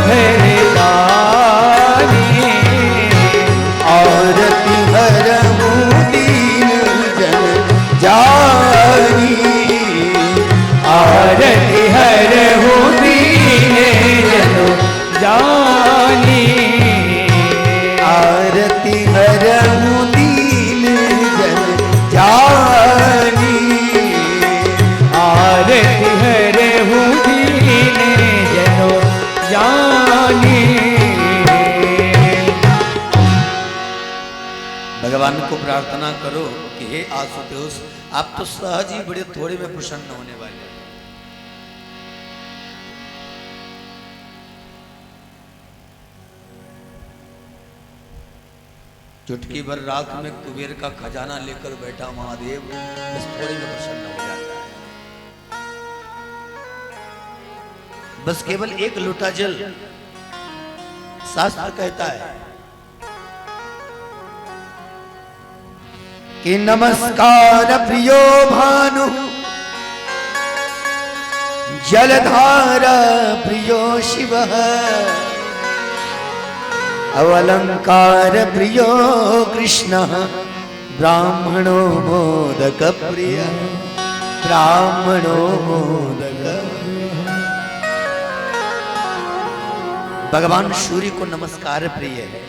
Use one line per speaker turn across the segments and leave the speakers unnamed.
भरदानी
आरती हरहूँ दीन जन जानी
आरती हरहूँ दीन जन जानी
आरती हरहूँ दीन जन जानी
आरती हरहूँ दीन जन जानी।
भगवान को प्रार्थना करो कि हे आशुतोष, आप तो सहज ही बड़े थोड़े में प्रसन्न होने वाले। चुटकी भर रात में कुबेर का खजाना लेकर बैठा महादेव बस थोड़े में प्रसन्न हो जाता है। बस केवल एक लोटा जल, शास्त्र कहता है कि नमस्कार प्रियो भानु जलधारा प्रियो शिव अवलंकार प्रियो कृष्ण ब्राह्मणो मोदक प्रिय ब्राह्मणो मोदक। भगवान सूर्य को नमस्कार प्रिय है।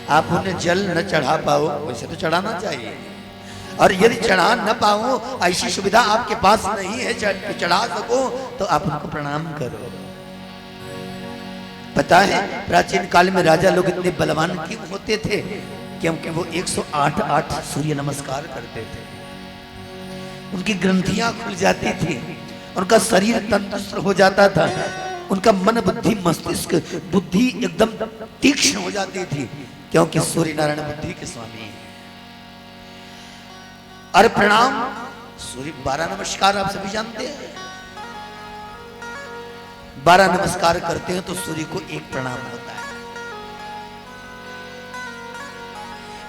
आप उन्हें जल न चढ़ा पाओ वैसे तो चढ़ाना चाहिए, और यदि चढ़ा न पाओ ऐसी सुविधा आपके पास नहीं है कि चढ़ा सको तो आप उनको प्रणाम करो। पता है प्राचीन काल में राजा लोग इतने बलवान क्यों होते थे? क्योंकि वो 108 सूर्य नमस्कार करते थे। उनकी ग्रंथियां खुल जाती थी, उनका शरीर तंदुरुस्त हो जाता था, उनका मन बुद्धि मस्तिष्क बुद्धि एकदम तीक्ष्ण हो जाती थी, क्योंकि सूर्य नारायण बुद्धि के स्वामी है। और प्रणाम सूर्य 12 नमस्कार आप सभी जानते हैं। 12 नमस्कार करते हैं तो सूर्य को एक प्रणाम होता है।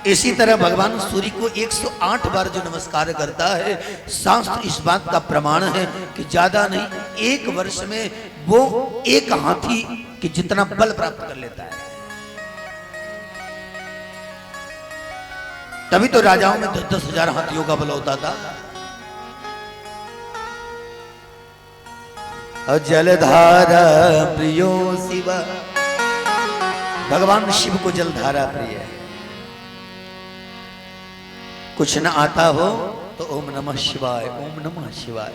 इसी तरह भगवान सूर्य को 108 बार जो नमस्कार करता है, शास्त्र इस बात का प्रमाण है कि ज्यादा नहीं, एक वर्ष में वो एक हाथी की जितना बल प्राप्त कर लेता है। तभी तो राजाओं में 10-10 हजार हाथियों का बल होता था। जलधारा प्रियो शिव, भगवान शिव को जलधारा प्रिय है। कुछ न आता हो तो ओम नमः शिवाय, ओम नमः शिवाय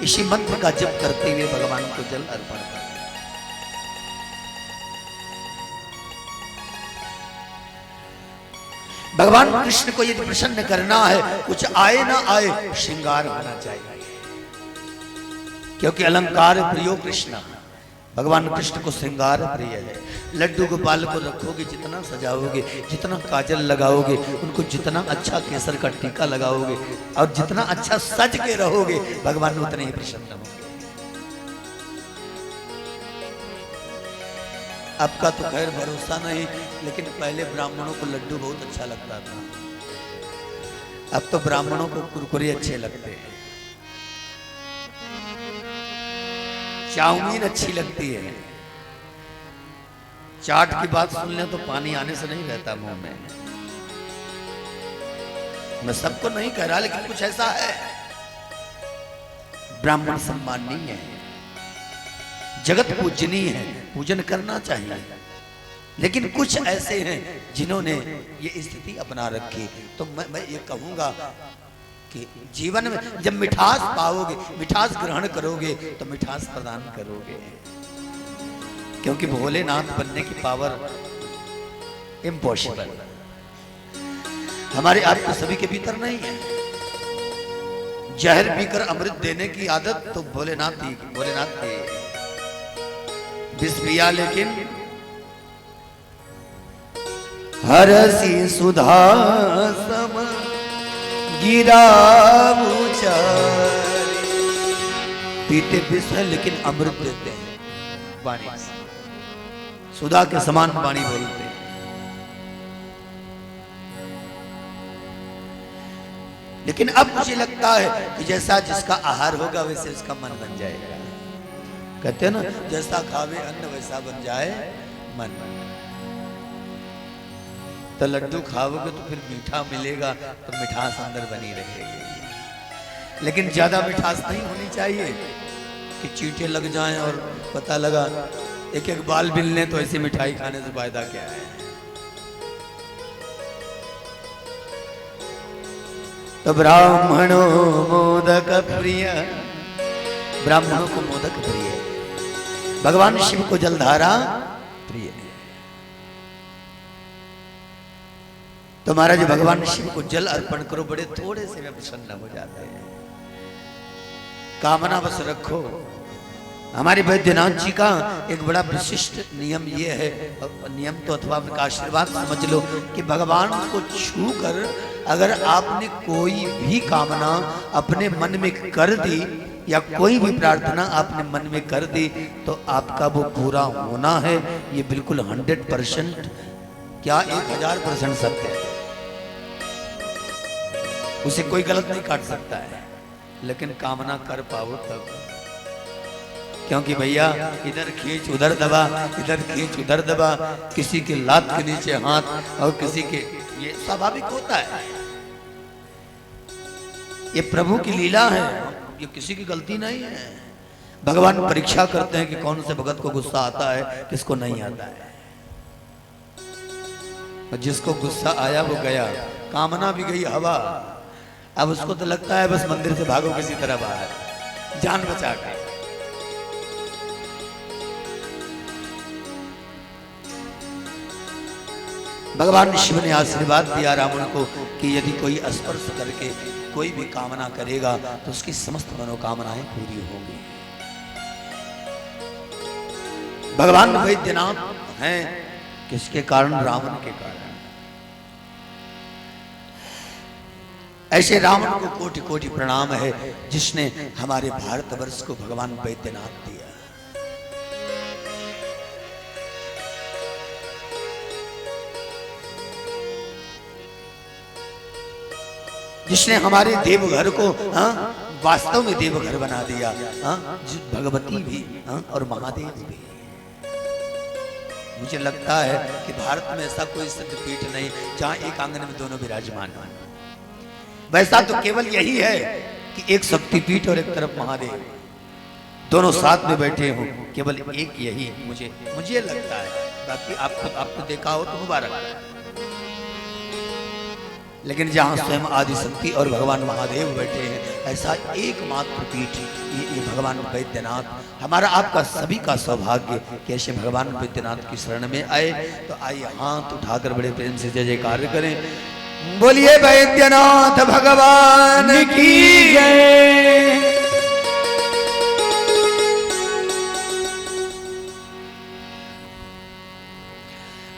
इसी मंत्र का जप करते हुए भगवान को जल अर्पण कर। भगवान कृष्ण को यदि प्रसन्न करना है, कुछ आए ना आए, श्रृंगार होना चाहिए, क्योंकि अलंकार प्रियो कृष्ण। भगवान कृष्ण को श्रृंगार प्रिय है। लड्डू गोपाल को रखोगे, जितना सजाओगे, जितना काजल लगाओगे, उनको जितना अच्छा केसर का टीका लगाओगे और जितना अच्छा सज के रहोगे, भगवान उतने ही प्रसन्न होंगे। आपका तो खैर भरोसा नहीं, लेकिन पहले ब्राह्मणों को लड्डू बहुत अच्छा लगता था। अब तो ब्राह्मणों को कुरकुरे अच्छे लगते हैं, चाउमीन अच्छी लगती है। चाट की बात सुन ले तो पानी आने से नहीं रहता मुंह में। मैं सबको नहीं कह रहा, लेकिन कुछ ऐसा है। ब्राह्मण सम्माननीय है, जगत पूजनीय है, पूजन करना चाहिए। लेकिन कुछ ऐसे हैं जिन्होंने ये स्थिति अपना रखी। तो मैं ये कहूंगा कि जीवन में जब मिठास पाओगे, मिठास ग्रहण करोगे तो मिठास प्रदान करोगे, क्योंकि भोलेनाथ बनने की पावर इम्पॉसिबल हमारे आपको सभी के भीतर नहीं है। जहर पीकर अमृत देने की आदत तो भोलेनाथ की विष पिया लेकिन हरसी सुधा सम गिरा पीते विष है लेकिन अमृत देते हैं, वाणी सुधा के समान वाणी बोलते हैं। लेकिन अब मुझे लगता है कि जैसा जिसका आहार होगा वैसे उसका मन बन जाएगा। कहते हैं ना, जैसा खावे अन्न वैसा बन जाए मन। तो लड्डू खाओगे तो फिर मीठा मिलेगा, तो मिठास अंदर बनी रहेगी। लेकिन ज्यादा मिठास नहीं होनी चाहिए कि चींटे लग जाएं और पता लगा एक एक बाल मिलने, तो ऐसी मिठाई खाने से फायदा क्या है। तो ब्राह्मणों मोदक प्रिय, ब्राह्मणों को मोदक प्रिय, भगवान शिव को जलधारा प्रिय है। तो महाराज भगवान शिव को जल अर्पण करो, बड़े थोड़े से में प्रसन्न हो जाते हैं। कामना बस रखो। हमारे वैद्यनाथ जी का एक बड़ा विशिष्ट नियम ये है, नियम तो अथवा उनका आशीर्वाद समझ लो, कि भगवान को छू कर अगर आपने कोई भी कामना अपने मन में कर दी या कोई भी प्रार्थना आपने मन में कर दी, तो आपका वो पूरा होना है। ये बिल्कुल 100%, क्या 1000% सत्य है। उसे कोई गलत नहीं काट सकता है। लेकिन कामना कर पाओ तब, क्योंकि भैया इधर खींच उधर दबा, इधर खींच उधर दबा, किसी के लात के नीचे हाथ और किसी के, ये स्वाभाविक होता है। ये प्रभु की लीला है, ये किसी की गलती नहीं है। भगवान परीक्षा करते हैं कि कौन से भगत को गुस्सा आता है, किसको नहीं आता है। और जिसको गुस्सा आया वो गया, कामना भी गई हवा। अब उसको तो लगता है बस मंदिर से भागो किसी तरह बाहर, जान बचा के। भगवान शिव ने आशीर्वाद दिया रावण को कि यदि कोई स्पर्श करके कोई भी कामना करेगा तो उसकी समस्त मनोकामनाएं पूरी होंगी। भगवान वैद्यनाथ हैं किसके कारण? रावण के कारण। ऐसे रावण को कोटि कोटि प्रणाम है जिसने हमारे भारतवर्ष को भगवान वैद्यनाथ दिया। जिसने हमारे देवघर को वास्तव में देवघर बना दिया। भगवती भी और महादेव भी। मुझे लगता है कि भारत में ऐसा कोई सिद्धपीठ नहीं जहां एक आंगन में दोनों विराजमान हो। वैसा तो केवल यही है कि एक शक्तिपीठ और एक तरफ महादेव, दोनों साथ में बैठे हो। केवल एक यही मुझे लगता है। बाकी आपको देखा हो तो मुबारक। लेकिन जहां स्वयं आदि शक्ति और भगवान महादेव बैठे हैं, ऐसा एकमात्र पीठ ये भगवान वैद्यनाथ। हमारा आपका सभी का सौभाग्य कि ऐसे भगवान वैद्यनाथ की शरण में आए। तो आइए हाथ उठाकर बड़े प्रेम से जय जयकार करें। बोलिए वैद्यनाथ भगवान की जय।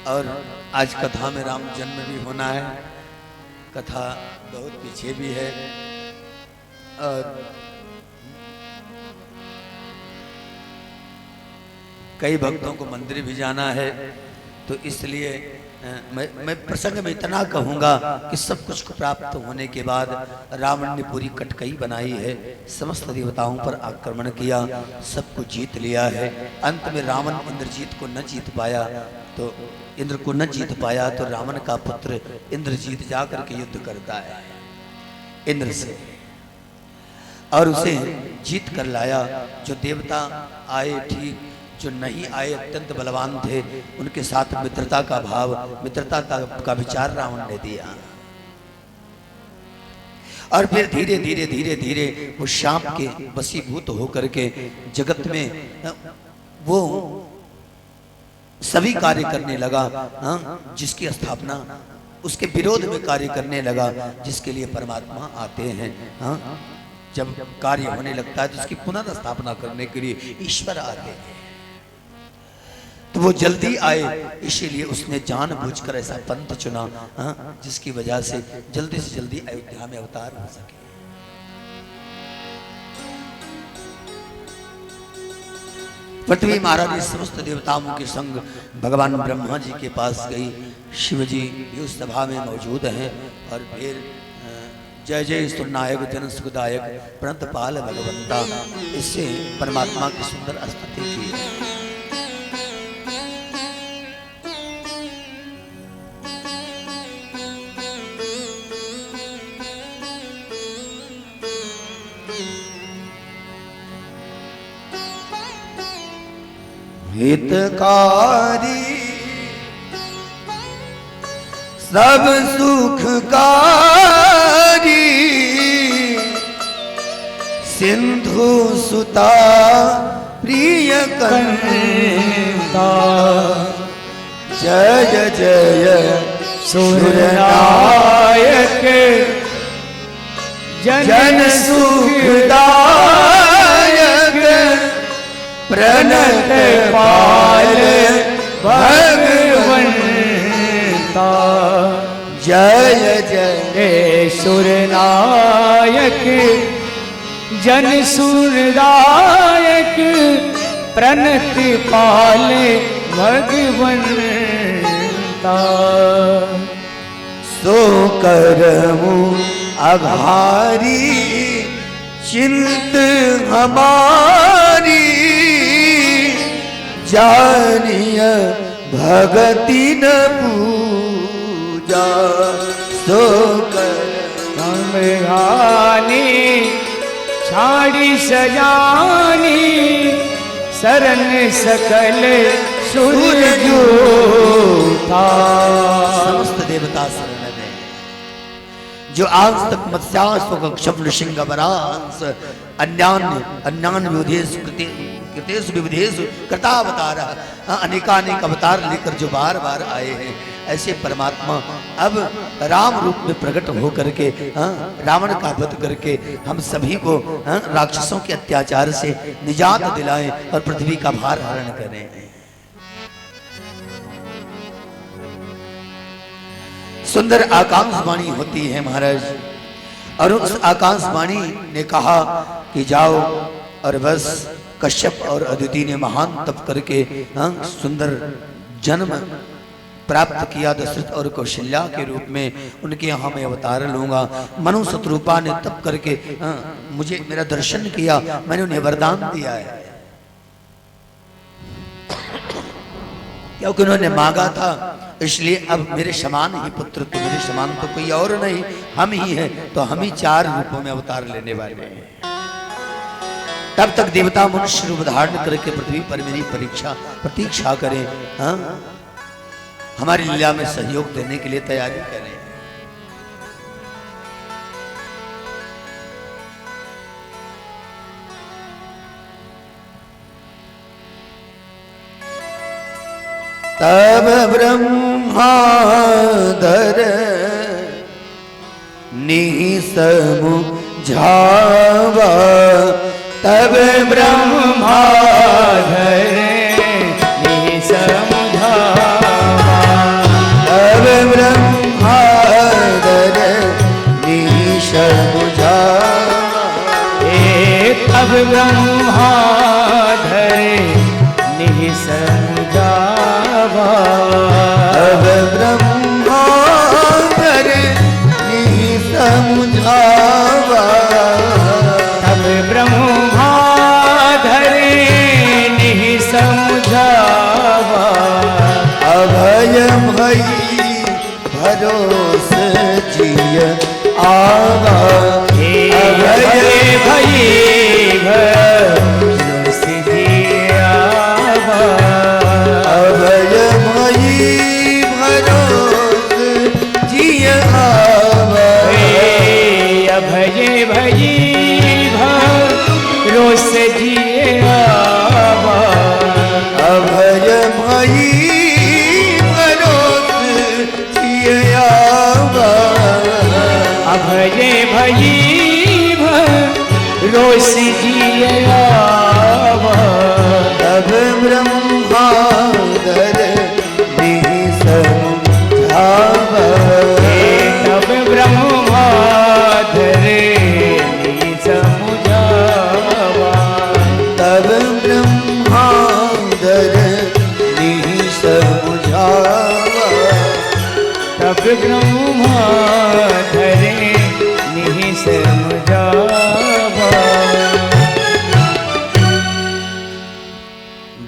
और आज कथा में राम जन्म भी होना है। कथा बहुत पीछे भी है और कई भक्तों को मंदिर भी जाना है। तो इसलिए मैं प्रसंग में इतना कहूंगा कि सब कुछ को प्राप्त होने के बाद रावण ने पूरी कटकई बनाई है, समस्त देवताओं पर आक्रमण किया, सबको जीत लिया है। अंत में रावण इंद्रजीत को न जीत पाया, तो इंद्र को न जीत पाया तो रावण का पुत्र इंद्रजीत जाकर के युद्ध करता है इंद्र से और उसे जीत कर लाया। जो देवता आए ठीक, जो नहीं आए अत्यंत बलवान थे, उनके साथ मित्रता का भाव, मित्रता का विचार रावण ने दिया। और फिर धीरे धीरे धीरे धीरे वो शाप के वशीभूत होकर के जगत में वो सभी कार्य करने लगा, जिसकी स्थापना उसके विरोध में कार्य करने लगा, जिसके लिए परमात्मा आते हैं। जब कार्य होने लगता है तो उसकी पुनर्स्थापना करने के लिए ईश्वर आते हैं। तो वो जल्दी आए, इसीलिए उसने जानबूझकर ऐसा पंथ चुना जिसकी वजह से जल्दी अयोध्या में अवतार हो सके। पृथ्वी महारानी समस्त देवताओं के संग भगवान ब्रह्मा जी के पास गई। शिव जी भी उस सभा में मौजूद हैं और फिर जय जय स्तुनायक जन सुखदायक प्रणत पाल भगवंता, इससे परमात्मा की सुंदर स्तुति की है। हितकारी सब सुखकारी सिंधु सुता प्रिय कंता, जय जय
सुरनायक
जन सुखदायक प्रणत पाल भगवंता, जय जय
सुरनायक जन सुरदायक प्रणत पाल भगवंता।
सो करमु आभारी चिंत हमारी, जानिय भगति न पूजा। सो कर
गानी छाड़ी सजानी शरण सकल सूरजो था।
समस्त देवता शरण में, जो आज तक मत्स्यास्व क्षम सिंह वरांस अन्यान विविधेश कृतेश विविधेश कृतावतार, अनेकानेक अवतार लेकर जो बार बार आए हैं, ऐसे परमात्मा अब राम रूप में प्रकट होकर के रावण का वध करके हम सभी को राक्षसों के अत्याचार से निजात दिलाएं और पृथ्वी का भार हरण करें। सुंदर आकांक्षवाणी होती है महाराज, और उस आकांक्षवाणी ने कहा कि जाओ और बस कश्यप और अदिति ने महान तप करके सुंदर जन्म प्राप्त किया दशरथ और कौशल्या के रूप में, उनके यहाँ मैं अवतार लूंगा। मनु शत्रुपा ने तप करके मुझे मेरा दर्शन किया, मैंने उन्हें वरदान दिया है, क्योंकि उन्होंने मांगा था। इसलिए अब मेरे समान ही पुत्र, तो मेरे समान तो कोई और नहीं, हम ही हैं, तो हम ही 4 रूपों में अवतार लेने वाले हैं। तब तक देवता मनुष्य रूप धारण करके पृथ्वी पर मेरी प्रतीक्षा करें, हमारी लीला में सहयोग देने के लिए तैयारी करें। तब ब्रह्मादर निसमुझावा, तब
ब्रह्माधर निसमुझावा,
तब ब्रह्मादर निसमुझावा,
तब ब्रह्माधर निसमुझावा,
तब ब्रह्मादर निसमुझावा,
तब ब्रह्माधर निसमुझावा,
अभय भई भरोस जिय आवा,
अभय भई भरोस जिय आवा,
अभय भई भरोस जिय आवा,
अभय भई भरोस जिय आवा,
अभय भई भरोस जिय आवा,
अभय भई भरोस जिय आवा,
तब ब्रह्मादर निसमुझावा,
तब ब्रह्माधर निसमुझावा,
तब ब्रह्मादर निसमुझावा,
तब ब्रह्माधर निसमुझावा,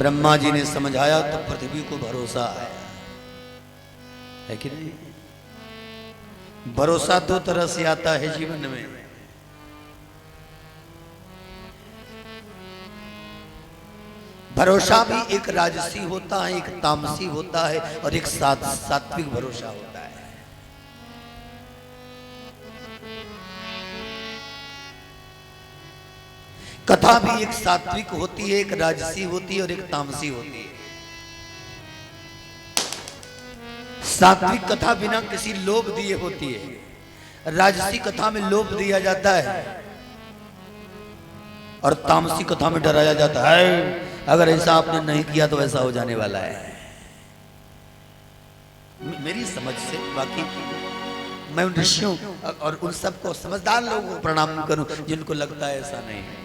ब्रह्मा जी ने समझाया तो पृथ्वी को भरोसा आया, है कि नहीं? भरोसा दो तरह से आता है जीवन में। भरोसा भी एक राजसी होता है, एक तामसी होता है और एक सात्विक भरोसा होता है। कथा भी एक सात्विक होती है, एक राजसी होती है और एक तामसी होती है। सात्विक कथा बिना किसी लोभ दिए होती है, राजसी कथा में लोभ दिया जाता है और तामसी कथा में डराया जाता है, अगर ऐसा आपने नहीं किया तो ऐसा हो जाने वाला है। मेरी समझ से, बाकी मैं उन ऋषियों और उन सबको समझदार लोगों को प्रणाम करूं जिनको लगता है ऐसा नहीं है।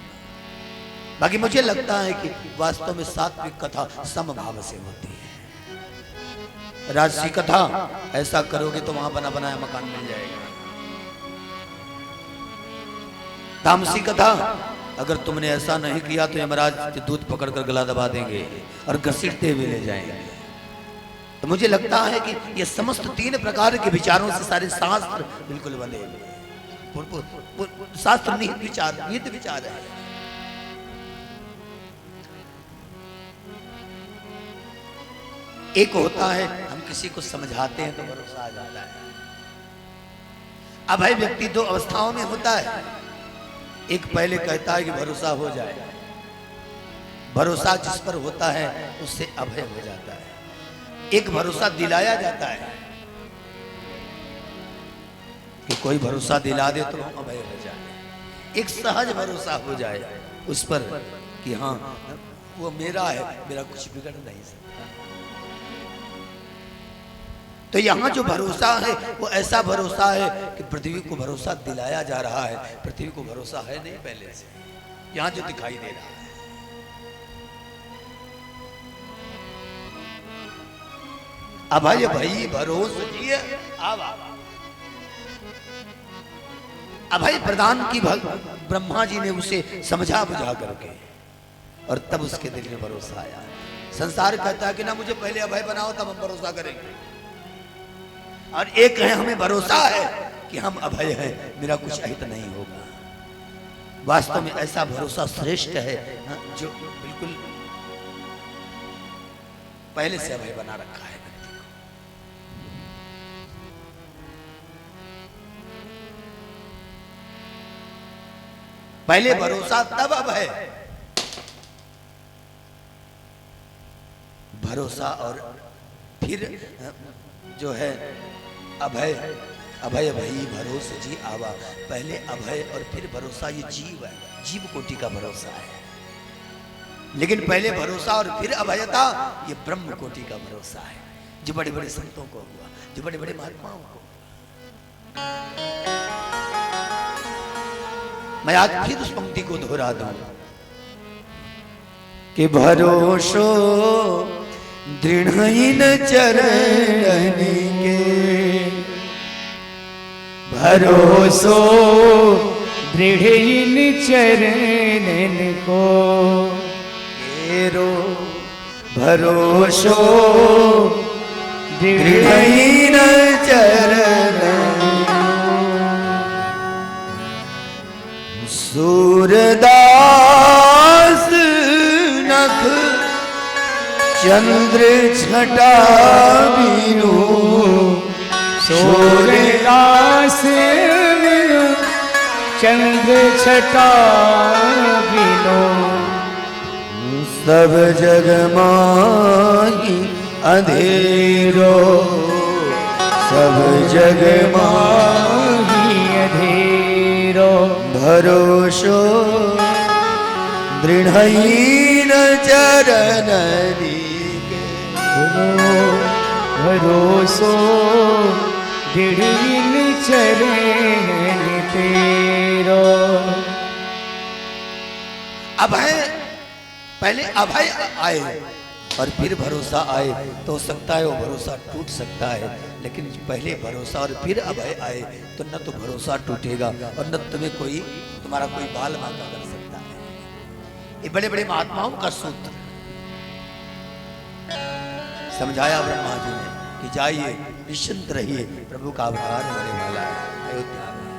बाकी मुझे लगता है कि वास्तव में सात्विक कथा समभाव से होती है। राजसी कथा ऐसा करोगे तो वहां बना बनाया मकान मिल जाएगा। तामसी कथा अगर तुमने ऐसा नहीं किया तो यमराज दूध पकड़कर गला दबा देंगे और घसीटते हुए ले जाएंगे। तो मुझे लगता है कि ये समस्त 3 प्रकार के विचारों से सारे शास्त्र बिल्कुल बने हुए। शास्त्र निहित विचार है। एक होता है हम किसी को समझाते हैं तो भरोसा आ जाता है। अभय व्यक्ति 2 अवस्थाओं में होता है। एक पहले कहता है कि भरोसा हो जाए, भरोसा जिस पर होता है उससे अभय हो जाता है। एक भरोसा दिलाया जाता है कि कोई भरोसा दिला दे तो हम अभय हो जाए। एक सहज भरोसा हो जाए उस पर कि हाँ वो मेरा है, मेरा कुछ बिगड़ नहीं सकता। तो यहां जो भरोसा है वो ऐसा भरोसा है कि पृथ्वी को भरोसा दिलाया जा रहा है। पृथ्वी को भरोसा है नहीं पहले से, यहां जो दिखाई दे रहा है। अभय भई भरोस जिए आवा। अभय प्रदान की ब्रह्मा जी ने उसे समझा बुझा करके और तब उसके दिल में भरोसा आया। संसार कहता है कि ना मुझे पहले अभय बनाओ तब हम भरोसा करेंगे, और एक है हमें भरोसा है कि हम अभय हैं, मेरा कुछ अहित नहीं होगा। वास्तव में ऐसा भरोसा श्रेष्ठ है जो बिल्कुल पहले से अभय बना रखा है व्यक्ति को। पहले भरोसा तब अभय, भरोसा और फिर जो है अभय। अभय भई भरोस जी आवा। पहले अभय और फिर भरोसा, ये जीव है, जीव कोटि का भरोसा है। लेकिन पहले भरोसा और फिर अभयता ये ब्रह्म कोटि का भरोसा है, जो बड़े बड़े संतों को हुआ, जो बड़े बड़े महात्माओं को। मैं आज फिर उस पंक्ति को दोहरा दूं कि भरोसो दृढ़ चरण के,
भरोसो दृढ़ चरण को
केरो। भरोसो
दृढ़
चरण सूरदास नख चंद्र छटा बीनू।
सूरदास चंद्र छटा बिनो।
सब जग माही अंधेरो, सब जग
माही अधेरो।
भरोसो दृढ़ चरण के,
भरोसो दृढ़ चरण तेरो।
अभय, पहले अभय आए और फिर भरोसा आए तो हो सकता है वो भरोसा टूट सकता है, लेकिन पहले भरोसा और फिर अभय आए तो न तो भरोसा टूटेगा और न तुम्हें कोई तुम्हारा कोई बाल बांका कर सकता है। ये बड़े बड़े महात्माओं का सूत्र। समझाया ब्रह्मा जी ने कि जाइए निश्चिंत रहिए, प्रभु का अवतार होने वाला है अयोध्या में।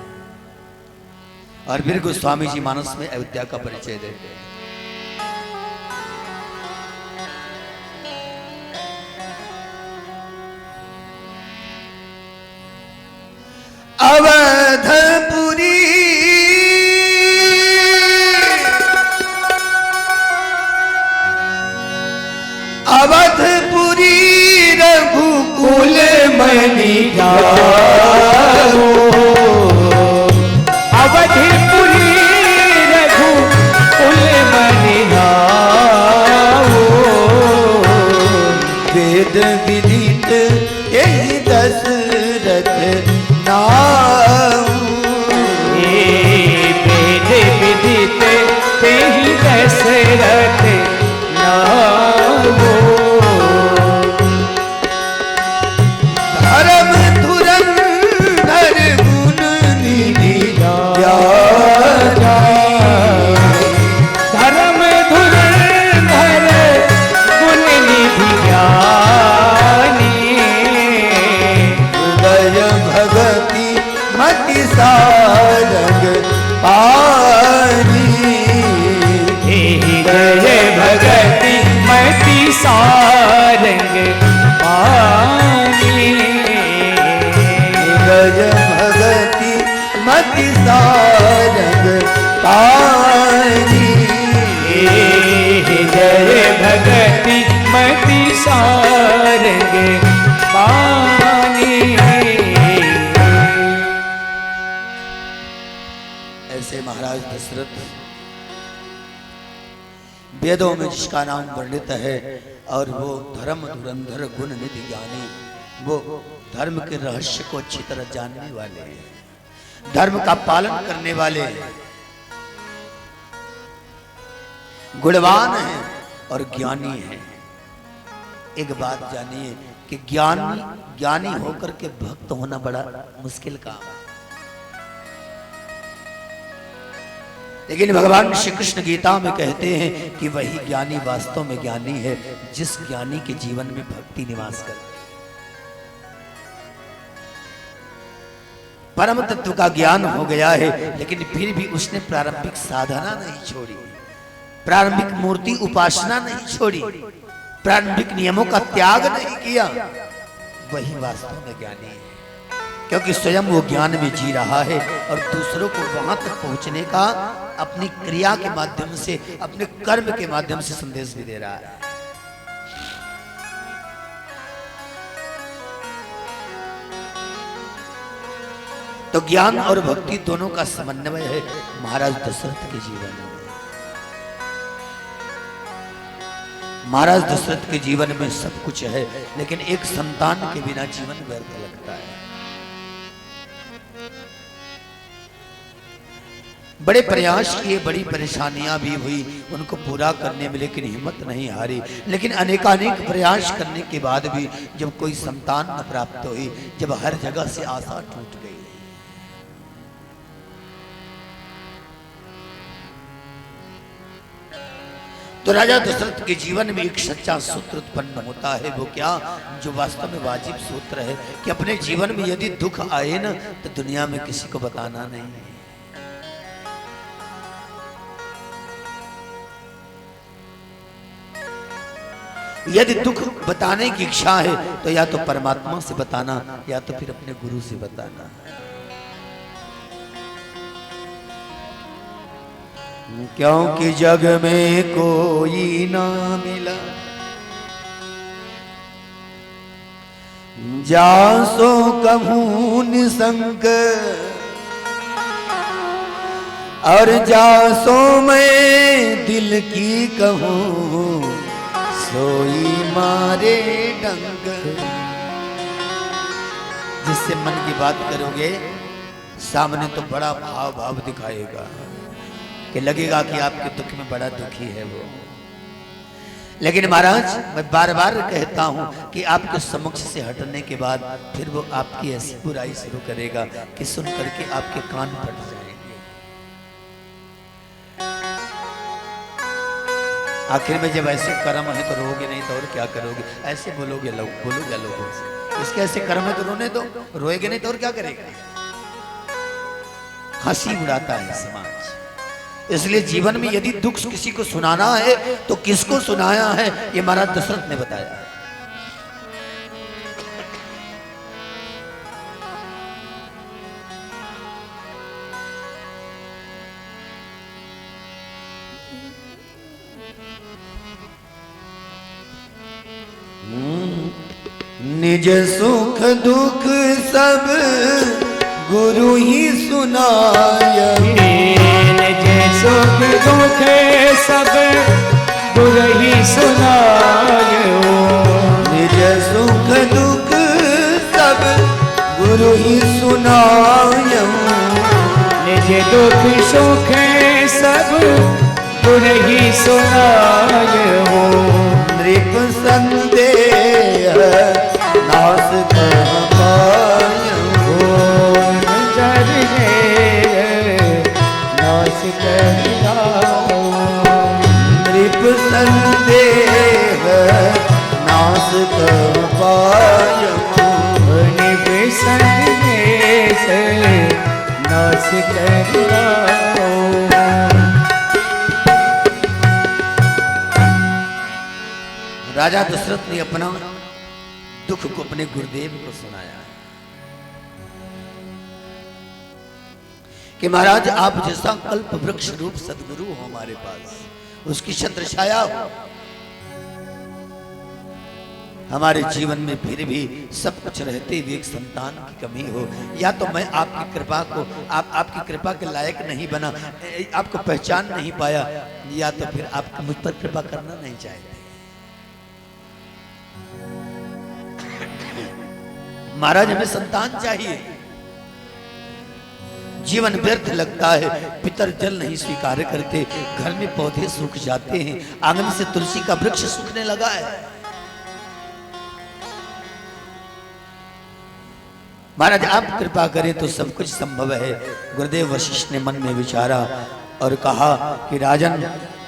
और फिर गोस्वामी जी मानस में अयोध्या का परिचय देते हैं। अवधपुरी अवधपुरी रघुकुल
मणि जाओ, अवधपुरी रघुकुल मणि जाओ।
वेद विदित यही दशरथ नाम,
वेद विदित तेहि दशरथ नामो।
धर्म धुरंधर गुण निधि ज्ञानी,
धर्म धुरंधर गुण निधि ज्ञानी।
हृदय भगति मति सारंग पानी,
हृदय भगति मति सारंग पानी।
हृदय भगति मति सारंग पानी।
हृदय भगति मति सारंग पानी।
ऐसे महाराज दशरथ वेदों में जिसका नाम वर्णित है, और वो धर्म धुरंधर गुण निधि ज्ञानी, वो धर्म के रहस्य को अच्छी तरह जानने वाले हैं, धर्म का पालन करने वाले हैं, गुणवान हैं और ज्ञानी हैं। एक बात जानिए कि ज्ञानी होकर के भक्त होना बड़ा मुश्किल काम है, लेकिन भगवान श्री कृष्ण गीता में कहते हैं कि वही ज्ञानी वास्तव में ज्ञानी है जिस ज्ञानी के जीवन में भक्ति निवास करती है। परम तत्व का ज्ञान हो गया है, लेकिन फिर भी उसने प्रारंभिक साधना नहीं छोड़ी, प्रारंभिक मूर्ति उपासना नहीं छोड़ी, प्रारंभिक नियमों का त्याग नहीं किया। वही वास्तव में ज्ञानी है, क्योंकि स्वयं वो ज्ञान में जी रहा है और दूसरों को वहां तक पहुंचने का अपनी क्रिया के माध्यम से, अपने कर्म के माध्यम से संदेश भी दे रहा है। तो ज्ञान और भक्ति दोनों का समन्वय है महाराज दशरथ के जीवन में। महाराज दशरथ के जीवन में सब कुछ है, लेकिन एक संतान के बिना जीवन व्यर्थ लगता है। बड़े प्रयास किए, बड़ी परेशानियां भी हुई उनको पूरा करने में, लेकिन हिम्मत नहीं हारी। लेकिन अनेकानेक प्रयास करने के बाद भी जब कोई संतान न प्राप्त हुई, जब हर जगह से आशा टूट गई, तो राजा दशरथ के जीवन में एक सच्चा सूत्र उत्पन्न होता है। वो क्या? जो वास्तव में वाजिब सूत्र है कि अपने जीवन में यदि दुख आए ना, तो दुनिया में किसी को बताना नहीं है। यदि दुख बताने की इच्छा है तो या तो परमात्मा से बताना, या तो फिर अपने गुरु से बताना। क्योंकि जग में कोई ना मिला जासो कहूं निसंग, और जासो मैं दिल की कहूं सोई मारे डंग। जिससे मन की बात करोगे सामने तो बड़ा भाव दिखाएगा कि लगेगा कि आपके दुख में बड़ा दुखी है वो। लेकिन महाराज मैं बार बार कहता हूं कि आपके समक्ष से हटने के बाद फिर वो आपकी ऐसी बुराई शुरू करेगा कि सुन करके आपके कान फट जाएंगे। आखिर में जब ऐसे कर्म है तो रोगे नहीं तो और क्या करोगे, ऐसे बोलोगे लोग, बोलोगे लोगों से। इसके ऐसे कर्म है तो रोने दो, रोएगे नहीं तो और क्या करेगा। हंसी उड़ाता है समाज। इसलिए जीवन में यदि दुख किसी को सुनाना है तो किसको सुनाया है, ये महाराज दशरथ ने बताया। निज सुख दुख सब गुरु ही सुनाय,
निज सुख दुख सब गुरु ही सुनायो,
निज सुख दुख सब गुरु ही सुनाय,
निज दुख सुख सब गुरु ही सुनायो,
नृप संदेह नाश कह पायौ,
जर नाश कहिलाओ,
नृप संदेह नाश कह पायौ,
निप संदेश नाश कहिलाओ।
राजा दशरथ ने अपना दुख को अपने गुरुदेव को सुनाया कि महाराज आप जैसा कल्प वृक्ष रूप सदगुरु हो हमारे पास, उसकी छत्र छाया हो। हमारे जीवन में फिर भी सब कुछ रहते हुए एक संतान की कमी हो, या तो मैं आपकी कृपा को आपकी कृपा के लायक नहीं बना, आपको पहचान नहीं पाया, या तो फिर आप मुझ पर कृपा करना नहीं चाहते। महाराज हमें संतान चाहिए, जीवन व्यर्थ लगता है, पितर जल नहीं स्वीकार करते, घर में पौधे सूख जाते हैं, आंगन से तुलसी का वृक्ष सूखने लगा है। महाराज आप कृपा करें तो सब कुछ संभव है। गुरुदेव वशिष्ठ ने मन में विचारा और कहा कि राजन,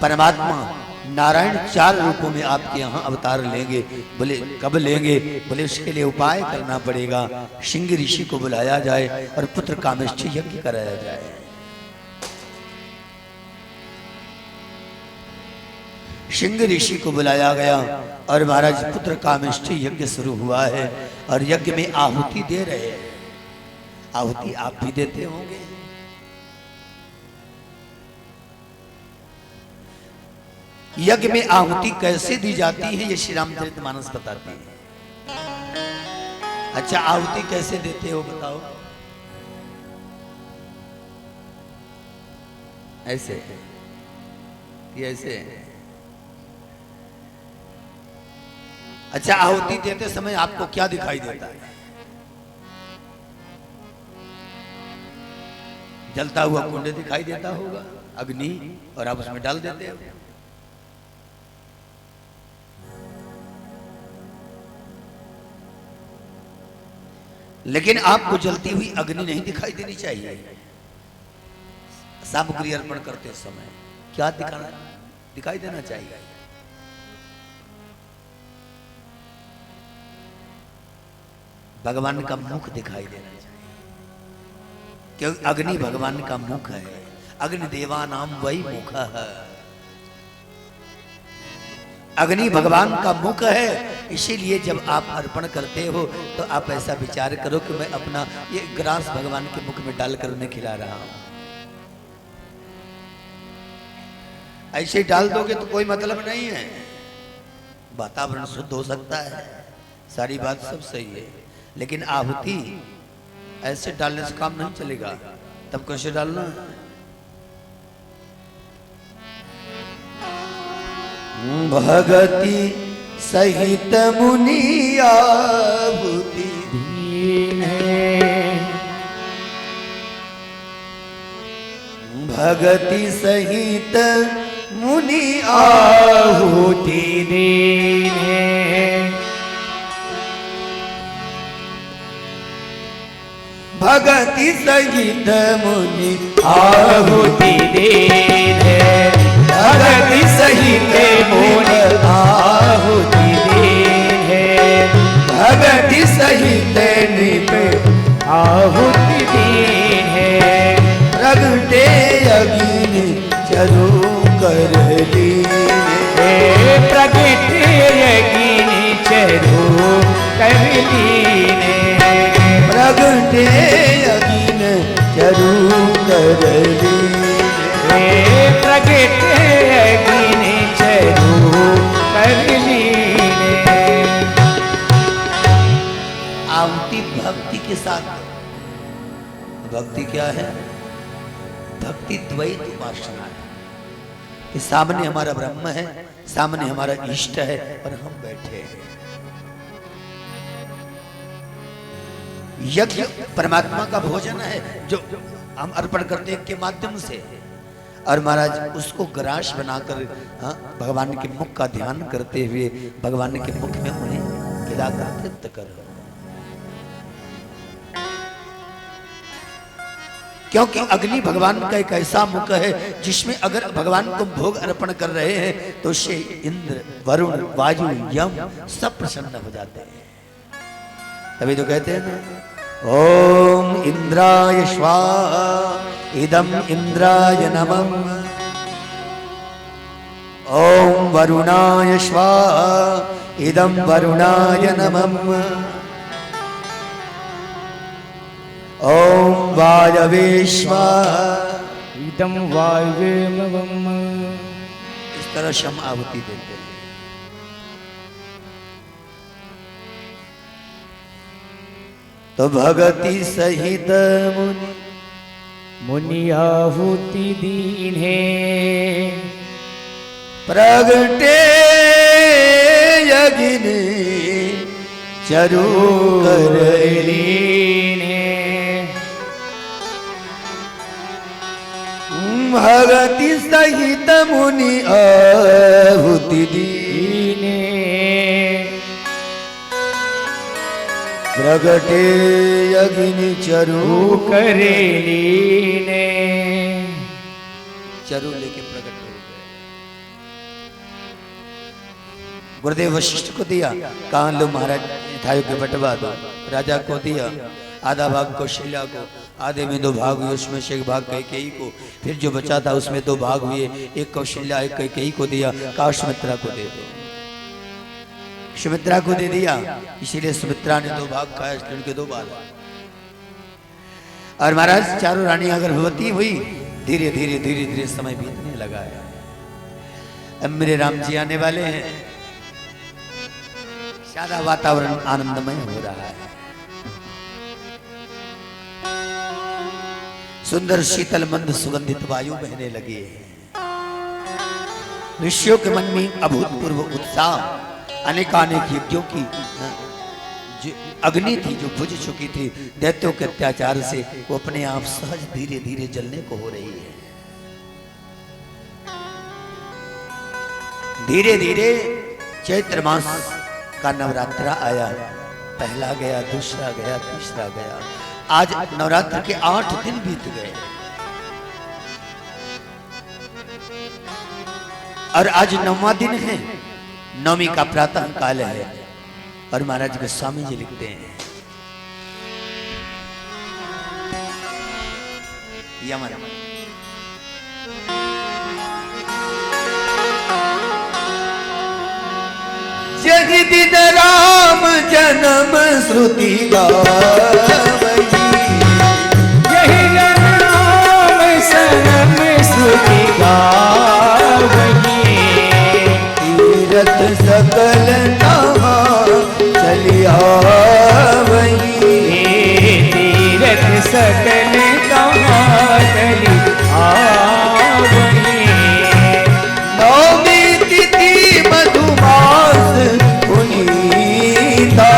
परमात्मा नारायण 4 रूपों में आपके यहाँ अवतार लेंगे। बोले कब लेंगे? बोले उसके लिए उपाय करना पड़ेगा, सिंह ऋषि को बुलाया जाए और पुत्र कामेष्ठी यज्ञ कराया जाए। सिंह ऋषि को बुलाया गया और महाराज पुत्र कामेष्ठी यज्ञ शुरू हुआ है और यज्ञ में आहुति दे रहे हैं। आहुति आप भी देते होंगे। यज्ञ में आहुति कैसे दी जाती है ये श्री रामचरितमानस बताते हैं। अच्छा, आहुति कैसे देते हो बताओ? ऐसे कि ऐसे? अच्छा, आहुति देते समय आपको क्या दिखाई देता है? जलता हुआ कुंड दिखाई देता होगा, अग्नि, और आप उसमें डाल देते हो। लेकिन आपको जलती हुई अग्नि नहीं दिखाई देनी चाहिए। सामग्री अर्पण करते समय क्या दिखाई देना चाहिए? भगवान का मुख दिखाई देना चाहिए, क्योंकि अग्नि भगवान का मुख है। अग्नि देवा नाम वही मुख है। अग्नि भगवान का मुख है, इसीलिए जब आप अर्पण करते हो तो आप ऐसा विचार करो कि मैं अपना ये ग्रास भगवान के मुख में डालकर उन्हें खिला रहा हूं। ऐसे डाल दोगे तो कोई मतलब नहीं है। वातावरण शुद्ध हो सकता है, सारी बात सब सही है, लेकिन आहुति ऐसे डालने से काम नहीं चलेगा। तब कैसे डालना है? भगति सहित मुनि आहुति भगति सहित मुनि आहुति दीने। भगति सहित मुनि आहुति दीने। भगति
सहित मुनि आहुति दीन है,
भगति सहित निप
आहुति दीन है,
प्रगटे अग्नि चरु कर लीन,
प्रगटे अग्नि चरु कर लीन,
प्रगटे अग्नि चरु कर लीन,
प्रगटे अग्नि चरु कर लीन।
आहुति भक्ति के साथ। भक्ति क्या है? भक्ति द्वैत उपासना है कि सामने हमारा ब्रह्म है, सामने हमारा इष्ट है और हम बैठे हैं। यज्ञ परमात्मा का भोजन है जो हम अर्पण करने के माध्यम से, और महाराज उसको ग्रास बनाकर भगवान के मुख का ध्यान करते हुए भगवान के मुख में उन्हें खिलाकर तृप्त करो। क्योंकि अग्नि भगवान का एक ऐसा मुख है जिसमें अगर भगवान को भोग अर्पण कर रहे हैं तो उससे इंद्र, वरुण, वायु, यम सब प्रसन्न हो जाते हैं। तभी तो कहते हैं ना, ओम इंद्राय स्वाहा इदम इंद्राय नमः, ओम वरुणाय स्वाहा इदम वरुणाय नमः, ओम वायवे स्वाहा
इदं वायवे नमः।
इस तरह से हम आहुति देते हैं। तो भगति सहित मुनि
मुनि आहुति दीन है,
प्रगटे अग्नि चरु कर
लीन है,
भगति सहित मुनि आहुति दीन, प्रगटे अग्नि चरु
कर लीन।
चरु लेके प्रकट हो गए। गुरुदेव वशिष्ठ को दिया, कहा लो महाराज मिठाइयों के बंटवा दो। राजा को दिया, आधा भाग कौशल्या को, आधे में 2 भाग हुए, उसमें से 1 भाग कैकेयी को, फिर जो बचा था उसमें 2 भाग हुए, एक कौशल्या एक कैकेयी को दिया। कहा सुमित्रा को दे दो। सुमित्रा को दे दिया, इसीलिए सुमित्रा ने 2 भाग खाया, इसलिए उनके 2 बाल। और महाराज चारों रानियां गर्भवती हुई। धीरे धीरे धीरे धीरे समय बीतने लगा है। अब मेरे राम जी आने वाले हैं, सारा वातावरण आनंदमय हो रहा है। सुंदर शीतल मंद सुगंधित वायु बहने लगी है। ऋषियों के मन में अभूतपूर्व उत्साह, अनेकानेक यज्ञों की जो अग्नि थी जो बुझ चुकी थी दैत्यों के अत्याचार से, वो अपने आप सहज धीरे धीरे जलने को हो रही है। धीरे धीरे चैत्र मास का नवरात्रा आया। पहला गया, दूसरा गया, तीसरा गया। आज नवरात्र के 8 दिन बीत गए और आज 9वां दिन है। 9वीं का प्रातः काल है। और महाराज गोस्वामी जी लिखते हैं, यमन जहि दिन राम जन्म श्रुति गावई,
यही राम सनम श्रुति गावई,
तीरथ सकल नहा चली आवई,
तीरथ सकल कहाँ चली आवई।
नौमी तिथि मधुमास पुनीता,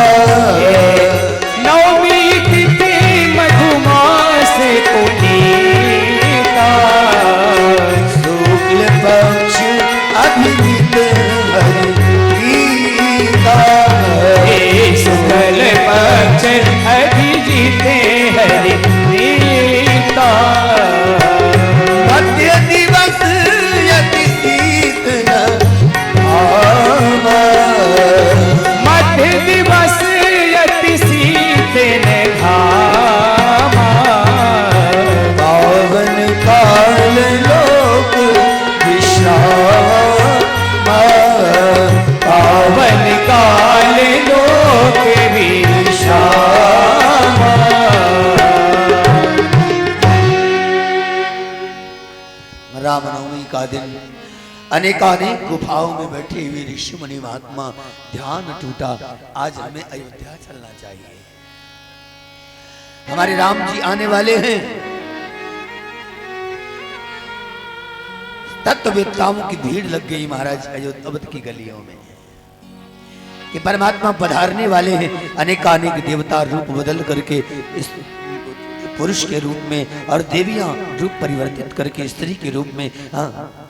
नौमी तिथि मधुमास पुनीता,
शुक्ल पक्ष अभिजित हरि प्रीता,
शुक्ल पक्ष अभिजित हरि प्रीता।
अनेकानेक गुफाओं में बैठे हुए ऋषि मुनि महात्मा ध्यान टूटा, आज हमें अयोध्या चलना चाहिए। हमारे राम जी आने वाले हैं। तत्ववेत्ताओं की भीड़ लग गई महाराज अयोध्या की गलियों में कि परमात्मा पधारने वाले हैं। अनेकानेक देवता रूप बदल करके इस पुरुष के रूप में और देवियां रूप परिवर्तित करके स्त्री के रूप में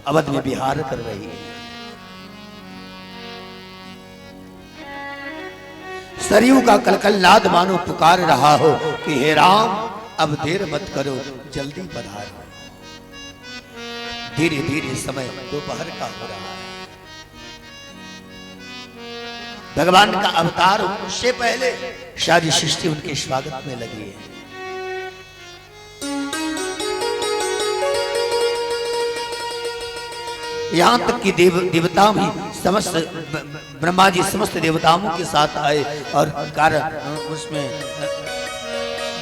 अवध में विहार कर रही है। सरयू का कलकलनाद मानो पुकार रहा हो कि हे राम अब देर मत करो, जल्दी पधारो। धीरे धीरे समय दोपहर का हो रहा है। भगवान का अवतार उससे पहले सारी सृष्टि उनके स्वागत में लगी है। यहां तक कि देवता भी समस्त ब्रह्मा जी समस्त देवताओं के साथ आए और उसमें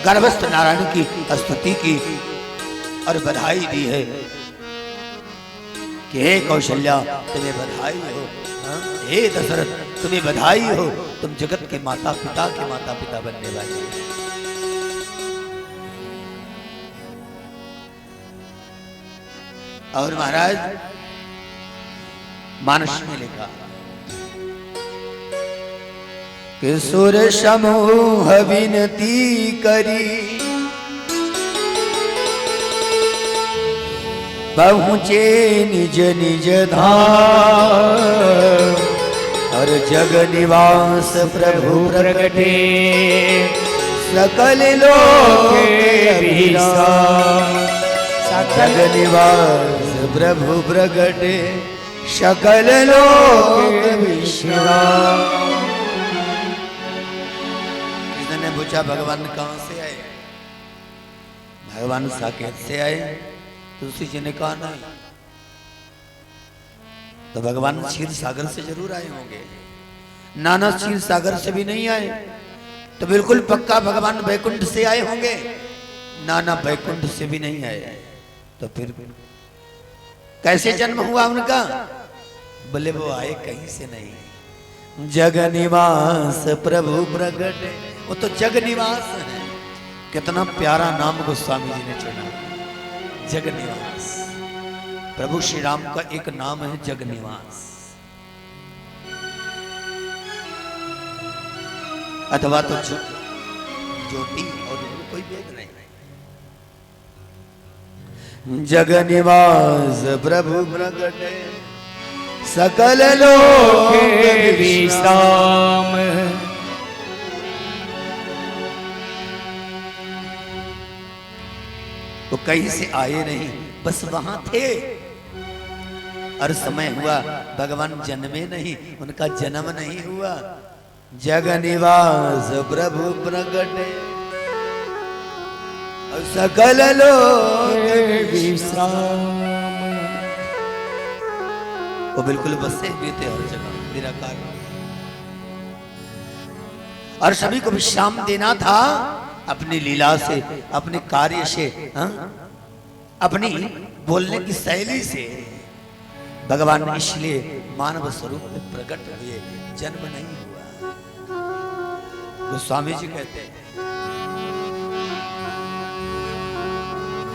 गर्भस्थ नारायण की स्तुति की और बधाई दी है कि हे कौशल्या तुम्हें बधाई हो, हे दशरथ तुम्हें बधाई हो, तुम जगत के माता पिता बनने वाले हो। और महाराज मानस में लिखा कि सुर समूह विनती करी, पहुँचे निज निज धाम, और जग निवास प्रभु प्रगटे, सकल लोक जग निवास प्रभु प्रगटे, सकल लोक विश्राम। किसी ने पूछा भगवान कहाँ से आए? भगवान साकेत से आए। तुलसी जी ने कहा नहीं, तो भगवान क्षीर सागर से जरूर आए होंगे। नाना क्षीर सागर से भी नहीं आए, तो बिल्कुल पक्का भगवान बैकुंठ से आए होंगे। नाना बैकुंठ से भी नहीं आए, तो फिर कैसे जन्म हुआ उनका? बोले वो आए कहीं से नहीं, जग निवास प्रभु प्रगट। वो तो जग निवास है। कितना प्यारा नाम गोस्वामी जी ने चुना, जग निवास। प्रभु श्री राम का एक नाम है जग निवास, अथवा तो ज्योति और कोई भेद नहीं। जग निवास प्रभु प्रगट, सकल लोक विश्राम। वो कहीं से आए नहीं, बस वहां थे। और समय हुआ, भगवान जन्मे नहीं, उनका जन्म नहीं हुआ। जग निवास प्रभु प्रगटे, और सकल लोक विश्राम। वो बिल्कुल बसे हुए थे हर जगह निराकार, और सभी को विश्राम देना था अपनी लीला से, अपने कार्य से, अपनी बोलने की शैली से। भगवान इसलिए मानव स्वरूप में प्रकट हुए, जन्म नहीं हुआ। गोस्वामी जी कहते हैं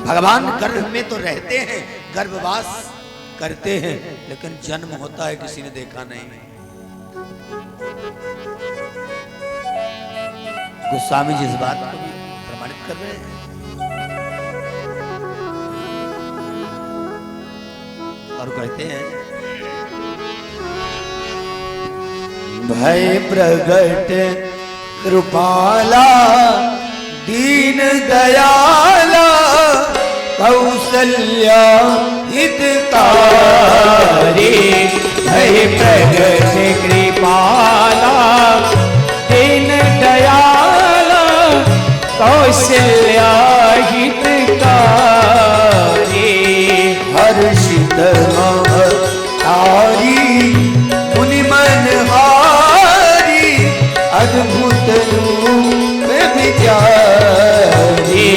भगवान गर्भ में तो रहते हैं, गर्भवास करते हैं, लेकिन जन्म होता है किसी ने देखा नहीं। गोस्वामी जी इस बात को भी प्रमाणित कर रहे हैं। और कहते हैं भय प्रगट कृपाला दीन दयाला, कौसल्या हितकारी।
भय प्रगट कृपाला दीन दयाला, कौशल्या हितकारी।
हर्षित महतारी मुनि मनहारी, अद्भुत रूप विचारी।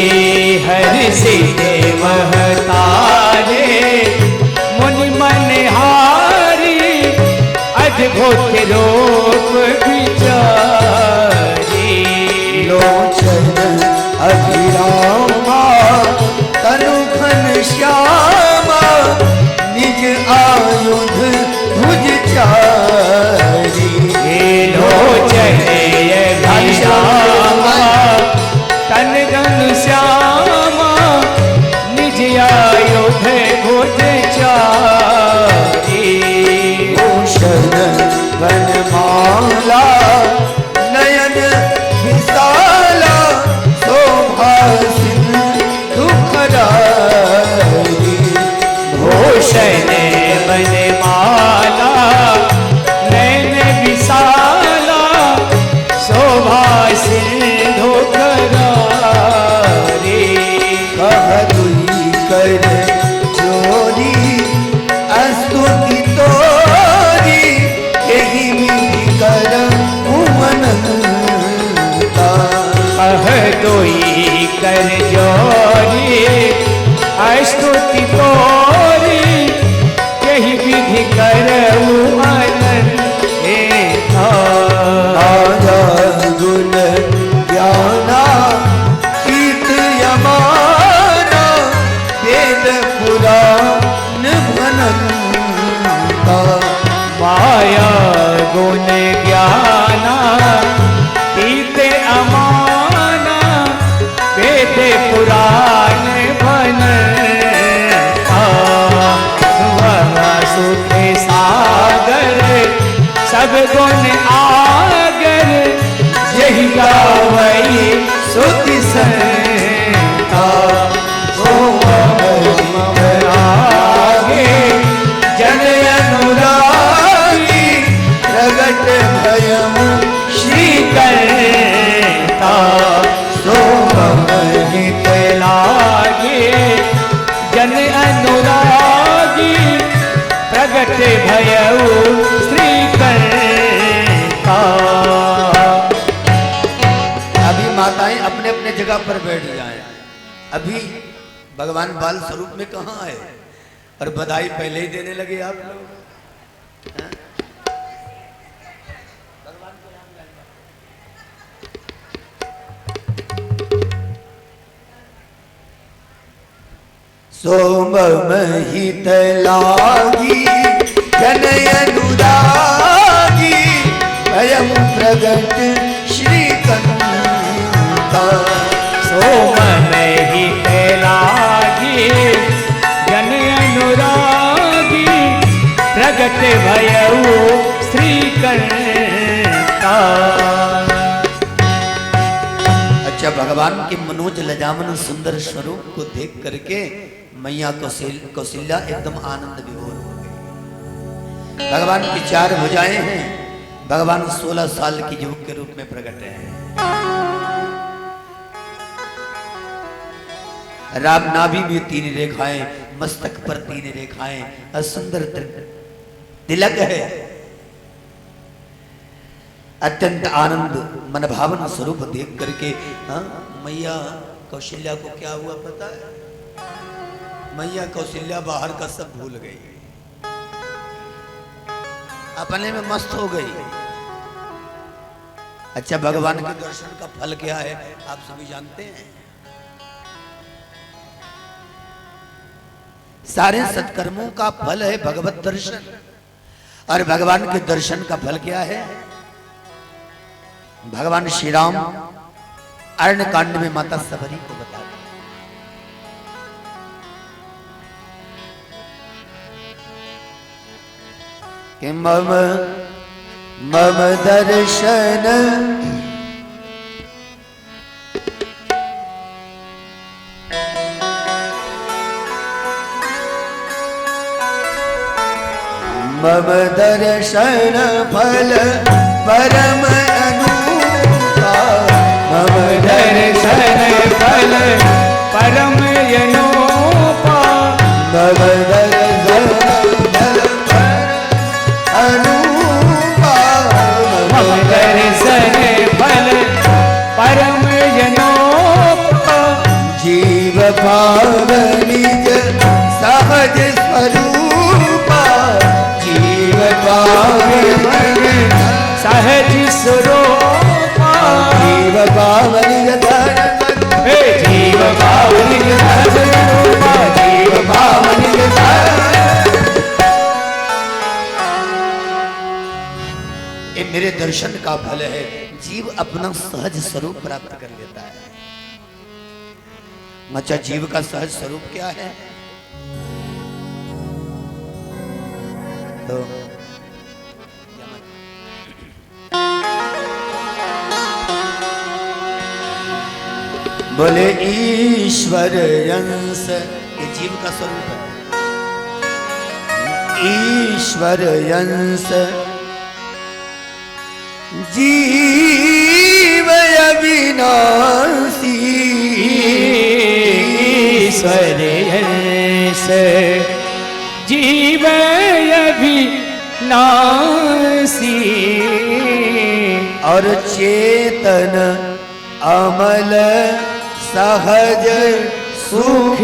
हर्षित महतारे मुनि मनहारी, भूत रूप विचारी
लोचन अभिरामा तनु घन श्यामा निज आयुध भुज चारी
लोचन अभिरामा तन घन श्यामा निज आयुध भुज चारी
भूषण वनमाला नयन विशाला शोभा सिंधु खरारी
भूषण वनमाला नैन विशाला शोभा सिंधु करारी
कह दुई कर जोरी स्तुति तोरी यही विधि कर अनंता
कह दोई कर जोरी स्तुति तोरी यही विधि करऊ अनंता
आजा गुण ज्ञाना कीर्त यमाना वेद पुराण भनंता
माया गुण ज्ञाना तीर्थ अमाना वेद पुराण बनता वह सुख सागर सब गुण आगर यही गावई सुति संता आगे जन अनुरागी
प्रगट भयम
श्री करता
सोमहित
लागे जन अनुरागी प्रगट भयऊ श्री करता
अभी माताएं अपने अपने जगह पर बैठ जाएं। अभी भगवान बाल स्वरूप में कहाँ है और बधाई पहले ही देने लगे आप लोग। हाँ? सोमहित लागी जन अनुरागी भयम प्रगट श्री कंता
सोमहित लागी जन अनुरागी प्रगट भयऊ श्री करता
अच्छा, भगवान के मनोज लजामन सुंदर स्वरूप को देख करके मैया कौशल्या एकदम आनंद विभोर हो गई। भगवान की चार भुजाएं हैं। भगवान 16 साल की युवक के रूप में प्रकट है। राम नाभि में 3 रेखाएं, मस्तक पर 3 रेखाएं और सुंदर तिलक है। अत्यंत आनंद मनभावन स्वरूप देख करके मैया कौशल्या को क्या हुआ पता है? मैया कौशल्या बाहर का सब भूल गई, अपने में मस्त हो गई। अच्छा, भगवान के दर्शन का फल क्या है आप सभी जानते हैं। सारे सत्कर्मों का फल है भगवत दर्शन, और भगवान के दर्शन का फल क्या है? भगवान श्री राम अरण्य कांड में माता सबरी को बताते कि मम दर्शन मम दर्शन फल परम अनूपा, मम
दर्शन फल परम अनूपा,
मम दर्शन फल अनूपा,
मम दर्शन फल परम अनूपा,
जीव भाव निज सहज स्वरूपा, जीव भाव
सहज स्वरूपा
जीव बावली धर
हे जीव बावली धर रूपा जीव बावली धर।
ये मेरे दर्शन का फल है। जीव अपना सहज स्वरूप प्राप्त कर लेता है। अच्छा, जीव का सहज स्वरूप क्या है? तो बोले ईश्वर अंश, ये जीव का स्वरूप है। ईश्वर अंश जीव अविनाशी,
ईश्वर अंश जीव अविनाशी,
और चेतन अमल सहज सुख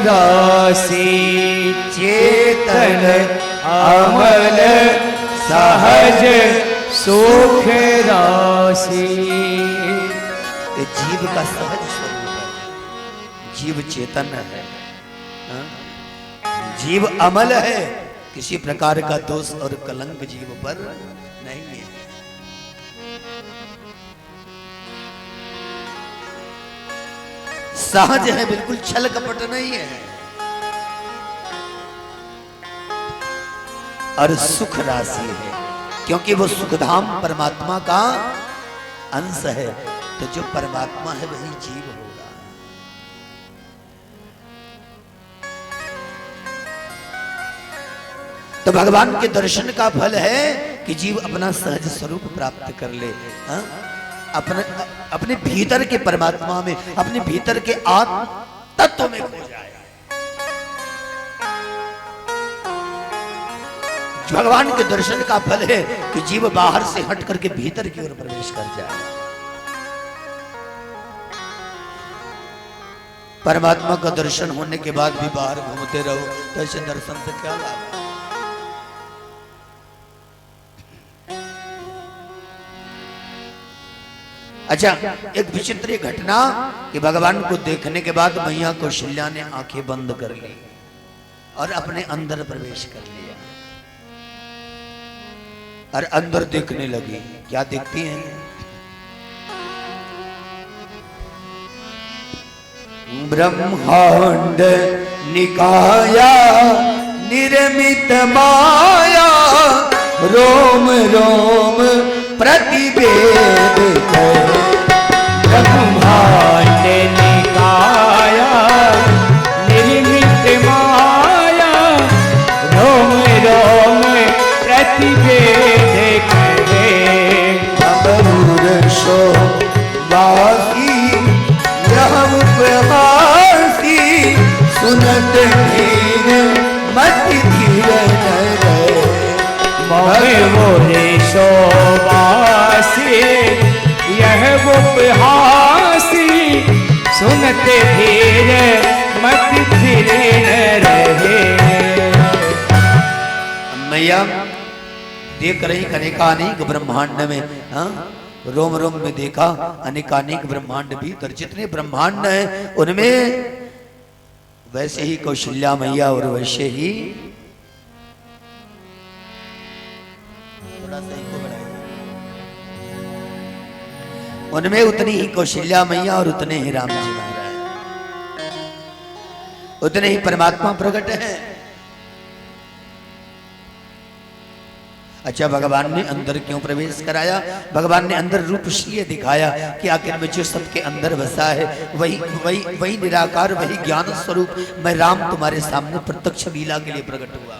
राशि।
चेतन
अमल सहज सुख राशि।
ये जीव का सहज स्वरूप है। जीव चेतन है, हाँ? जीव अमल है, किसी प्रकार का दोष और कलंक जीव पर नहीं है। सहज है, बिल्कुल छल कपट नहीं है। और सुख राशि है, क्योंकि वो सुखधाम परमात्मा का अंश है। तो जो परमात्मा है वही जीव होगा। तो भगवान के दर्शन का फल है कि जीव अपना सहज स्वरूप प्राप्त कर ले, हाँ? अपने भीतर के परमात्मा में, अपने भीतर के आत्म तत्व में खो जाए। भगवान के दर्शन का फल है कि जीव बाहर से हट करके भीतर की ओर प्रवेश कर जाए। परमात्मा का दर्शन होने के बाद भी बाहर घूमते रहो तो ऐसे दर्शन से क्या लाभ है? अच्छा, एक विचित्र घटना कि भगवान को देखने के बाद मैया कौशल्या ने आंखें बंद कर ली और अपने अंदर प्रवेश कर लिया और अंदर देखने लगी। क्या देखती हैं? ब्रह्मांड निकाया निर्मित माया, रोम रोम प्रतिवेद करे।
ब्रह्मांड निकाया निर्मित माया, रोम रोम प्रतिवेद करे।
अमरूरशो वासी यह उपहासी, सुनत धीर मत धीर न रहे।
मोरे शोभासी यह उपहासी, सुनते धीर मत धीर न रहे।
मैया देख रही अनेकानेक ब्रह्मांड में, हाँ? रोम रोम में देखा अनेकानेक ब्रह्मांड भीतर जितने ब्रह्मांड हैं उनमें वैसे ही कौशल्या मैया और वैसे ही थोड़ा सा इनको बढ़ाइए, उनमें उतनी ही कौशल्या मैया और उतने ही राम जी महाराज, उतने ही परमात्मा प्रकट है। अच्छा, भगवान ने अंदर क्यों प्रवेश कराया? भगवान ने अंदर रूप इसलिए दिखाया कि आखिर में जो सबके अंदर बसा है वही वही वही निराकार, वही ज्ञान स्वरूप मैं राम तुम्हारे सामने प्रत्यक्ष लीला के लिए प्रकट हुआ।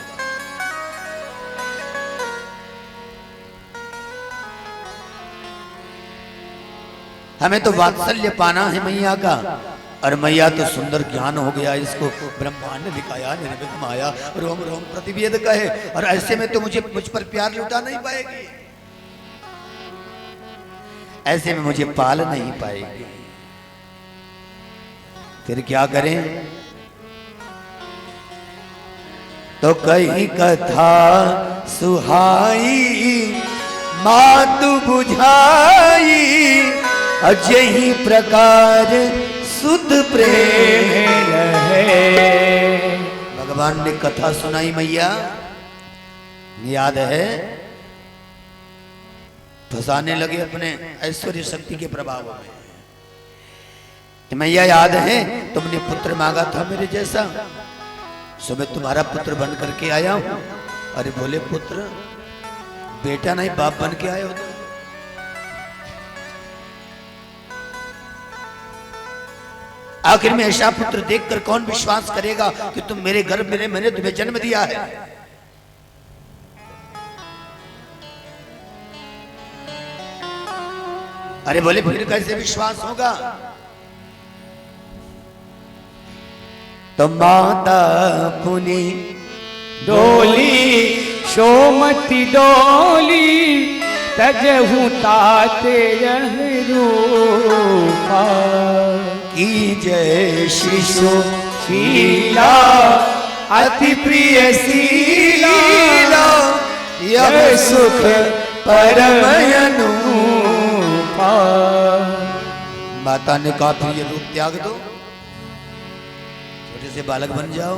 हमें तो वात्सल्य पाना है मैया का, और मैया तो सुंदर ज्ञान हो गया, इसको ब्रह्मांड दिखाया निर्मित माया रोम रोम प्रतिवेद कहे, और ऐसे में तो मुझ पर प्यार लुटा नहीं पाएगी, ऐसे में मुझे पाल नहीं पाएगी। फिर क्या करें? तो कई कथा सुहाई मातु बुझाई अजही प्रकार सुध प्रेम
रहे।
भगवान ने कथा सुनाई मैया, याद है? फंसाने लगे अपने ऐश्वर्य शक्ति के प्रभाव में। कि मैया याद है तुमने पुत्र मांगा था मेरे जैसा, सो मैं तुम्हारा पुत्र बन करके आया हूं। अरे बोले पुत्र बेटा नहीं बाप बन के आए हो तुम। आखिर में ऐसा पुत्र देखकर कौन विश्वास करेगा कि तुम मेरे गर्भ में मैंने तुम्हें जन्म दिया है। अरे बोले फिर कैसे विश्वास होगा? तो माता पुनी
डोली सोमति डोली तजहु ताते यह रूपा
की जय शिशु
शीला अति प्रिय शीला
यह सुख परम अनुपा। माता ने कहा फिर ये रूप त्याग दो, छोटे से बालक बन जाओ।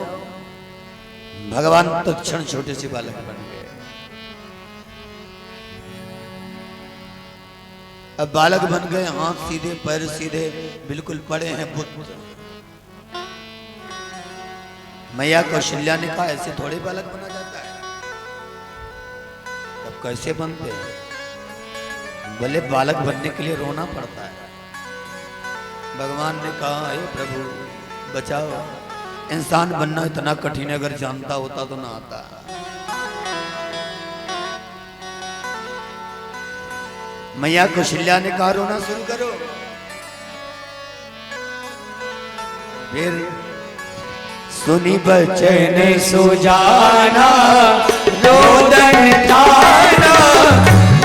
भगवान तत्क्षण छोटे से बालक बन गए। अब बालक बन गए, हाथ सीधे पैर सीधे बिल्कुल पड़े हैं बुद्ध। मैया कौशल्या ने कहा ऐसे थोड़े बालक बना जाता है। अब कैसे बनते हैं? बोले बालक बनने के लिए रोना पड़ता है। भगवान ने कहा हे प्रभु बचाओ, इंसान बनना इतना कठिन है, अगर जानता होता तो ना आता। मैया कौशल्या ने कहा रोना शुरू करो। फिर
सुनी बचन सुजाना रोदन ताना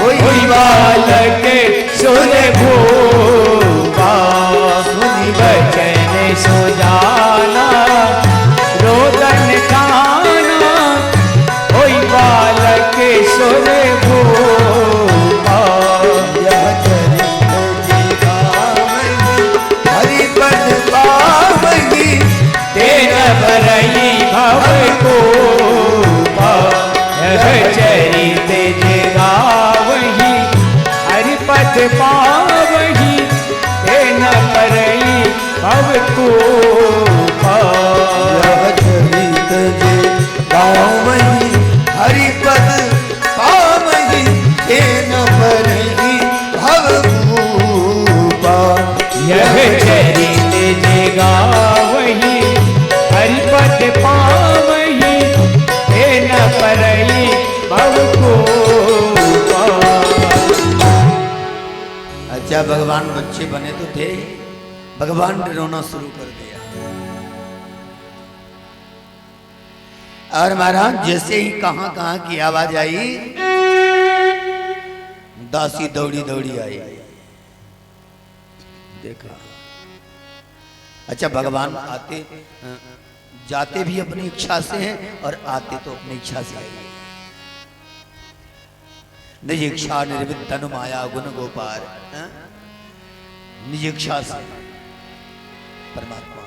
वही बालक सुन भूपा। सुनी बचन सुजाना रोदन ताना वही बालक सुन भूपा।
यह चरित जिगावही हरि पद पावही
तेन भरई भव को चरित जगावही हरिपद पावही तेन भरई भव को।
यह चरित जिगावही हरि पद पावही तेन भरई भव को।
यह चरित जगावही हरिपद पावही तेन भरई भव को।
अच्छा भगवान बच्चे बने तो थे, भगवान ने रोना शुरू कर दिया। और महाराज जैसे ही कहां कहां की आवाज आई, दासी दौड़ी दौड़ी आई। देखा अच्छा भगवान आते जाते भी अपनी इच्छा से हैं और आते तो अपनी इच्छा से आए। निज इच्छा निर्मित तनु माया गुण गोपार, निज इच्छा से परमात्मा।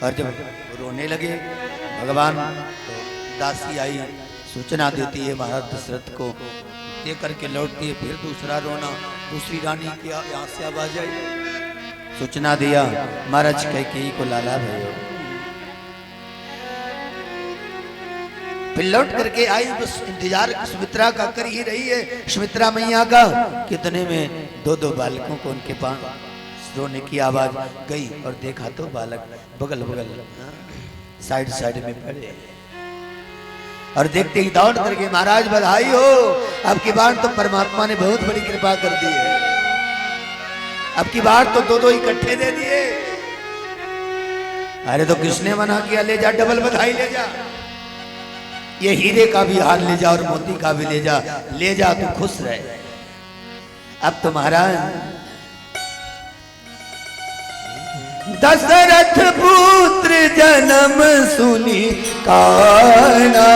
और जब रोने लगे भगवान तो दासी आई, सूचना देती है महाराज दशरथ को, दे करके लौटती है। फिर दूसरा रोना, दूसरी रानी की यहाँ से आवाज आई, सूचना दिया महाराज कैकेयी को लाला भयो। फिर लौट करके आई, बस इंतजार सुमित्रा का कर ही रही है। सुमित्रा मैया का कितने में दो दो बालकों को उनके पास रोने की आवाज गई और देखा तो बालक बगल बगल साइड साइड में पड़े। और देखते ही दौड़ करके महाराज बधाई हो, अब की बार तो परमात्मा ने बहुत बड़ी कृपा कर दी है। अब की बार तो दो दो इकट्ठे दे दिए। अरे तो किसने मना किया? ले जा, डबल बधाई ले जा। ये हीरे का भी हार ले जा और मोती का भी ले जा, ले जा तो खुश रहे। अब तो महाराज दशरथ पुत्र जन्म सुनी काना,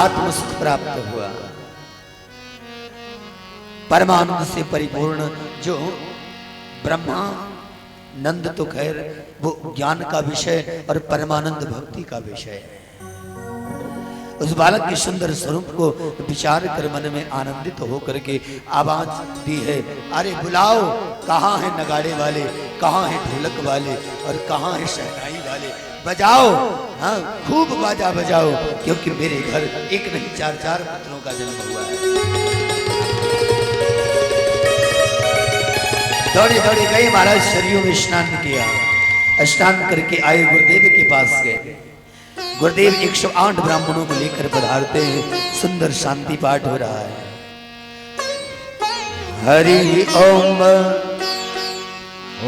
आत्मसुख प्राप्त हुआ। परमानंद से परिपूर्ण जो ब्रह्मा नंद तो खैर वो ज्ञान का विषय और परमानंद भक्ति का विषय है। उस बालक के सुंदर स्वरूप को विचार कर मन में आनंदित होकर के आवाज दी है, अरे बुलाओ, कहाँ है नगाड़े वाले, कहाँ है ढोलक वाले और कहाँ है शहनाई वाले, बजाओ, हाँ खूब बाजा बजाओ, क्योंकि मेरे घर एक नहीं 4-4 पुत्रों का जन्म हुआ है। दौड़े दौड़े गए महाराज, सरयू में स्नान किया, स्नान करके आए, गुरुदेव के पास गए। गुरुदेव 108 ब्राह्मणों को लेकर पधारते हैं, सुंदर शांति पाठ हो रहा है। हरि ओम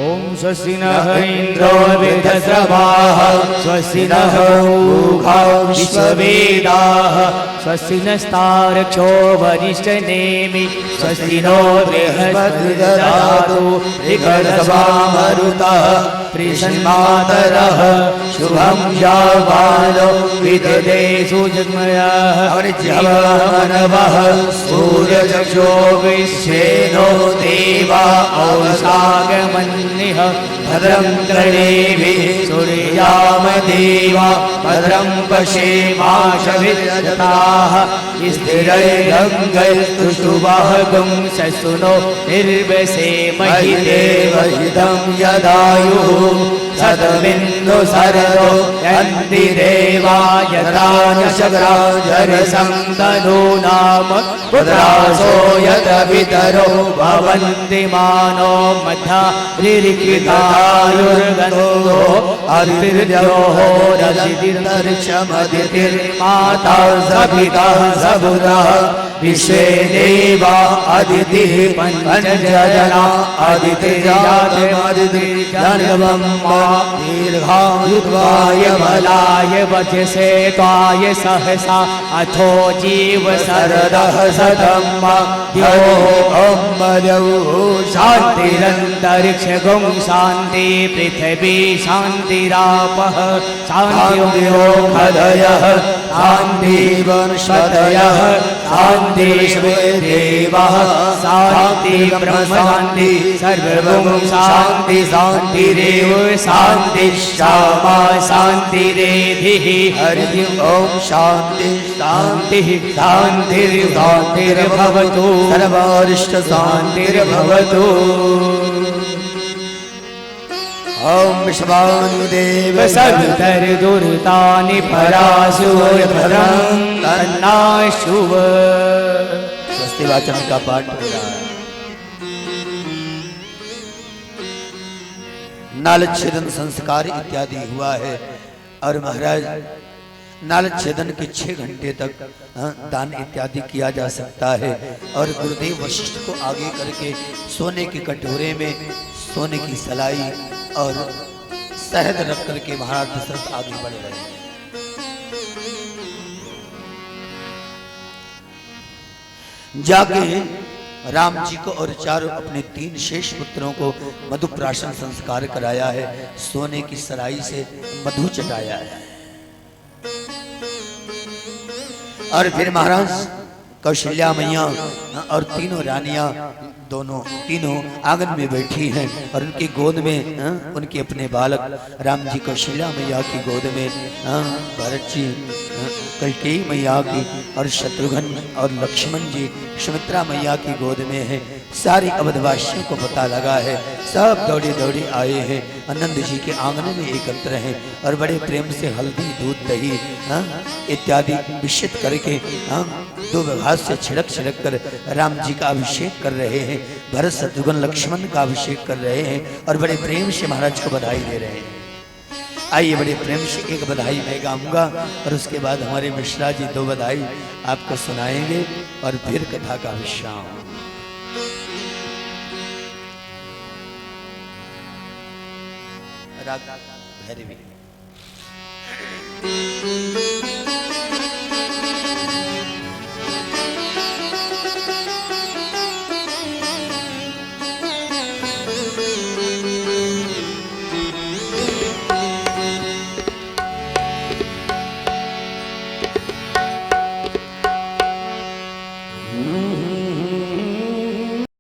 ओम स्वस्ति नः इंद्रो वृद्धश्रवाः स्वस्ति नः पूषा विश्ववेदाः स्वस्ति नस्तार्क्ष्यो वरिष्ठनेमि स्वस्ति नो बृहस्पतिर्दधातु ऋगर्भमामरुतः प्रीषन्मातरः शुभं यावानो विदधेषु जग्मयः मनवः सूर्यचक्षो विश्वेनो देवा औषागमन्निः भद्रं कर्णेभिः सूर्यामदेवा भद्रं पश्येमाशभिर्यजत्राः स्थिरैरङ्गैस्तुष्टुवाहगं शशुनो निर्वसेमहि देवहितं यदायुः सदमिन्दु सरदो यन्ति देवा यथा न शक्राजरसं नाम पुत्रासो यत पितरो भवन्ति मानो मध्या रिरिक्तायुर्गन्धो अर्तिर्योः रसितिर्दर्शमदितिर्माता सपिता सबुरः विश्वे देवा अदितिः पञ्चजना अदितिर्जातमदितिर्जन्मं दीर्घायुत्वाय बलाय वचसे त्वाय सहसा अथो जीव शरदः शतं द्यो अम्बरौ शान्तिरन्तरिक्षगुं शान्ति पृथिवी शान्तिरापः शान्तिर्योखदयः शान्ति वनस्पतयः शान्ति विश्वे देवाः शान्ति ब्रह्म शान्ति सर्वभूम शान्ति शान्तिरेव शान्ति श्यामा शान्तिरेधिः हरि ओम शान्ति शान्तिः शान्तिर्भवतु सर्वारिष्ट शान्तिर्भवतु। ओम विश्वानुदेव सवितर दुर्तानि पराशुव भद्रं तन्नाशुव। स्वस्ति वाचन का पाठ हो रहा है। नालच्छेदन संस्कार इत्यादि हुआ है और महाराज नालच्छेदन के 6 घंटे तक दान इत्यादि किया जा सकता है। और गुरुदेव वशिष्ठ को आगे करके सोने के कटोरे में सोने की सलाई और शहद रख करके महाराज दशरथ आगे बढ़ रहे हैं। जाके राम जी को और चारों अपने 3 शेष पुत्रों को मधुप्राशन संस्कार कराया है, सोने की सराई से मधु चटाया है। और फिर महाराज कौशल्या मैया और तीनों रानियां तीनों आंगन में बैठी हैं और उनकी गोद में उनके अपने बालक राम जी कौशल्या मैया की गोद में भरत जी कैकेयी मैया की और शत्रुघ्न और लक्ष्मण जी सुमित्रा मैया की गोद में है। सारे अवधवासियों को पता लगा है, सब दौड़े दौड़े आए हैं, आनंद जी के आंगन में एकत्र हैं और बड़े प्रेम से हल्दी दूध दही इत्यादि अभिषेक करके दो घास से छिड़क छिड़क कर राम जी का अभिषेक कर रहे हैं, भरत शत्रुघ्न लक्ष्मण का अभिषेक कर रहे हैं और बड़े प्रेम से महाराज को बधाई दे रहे हैं। आइए बड़े प्रेम से एक बधाई मैं गाऊंगा और उसके बाद हमारे मिश्रा जी 2 बधाई आपको सुनाएंगे और फिर कथा का विश्राम। राग भैरवी।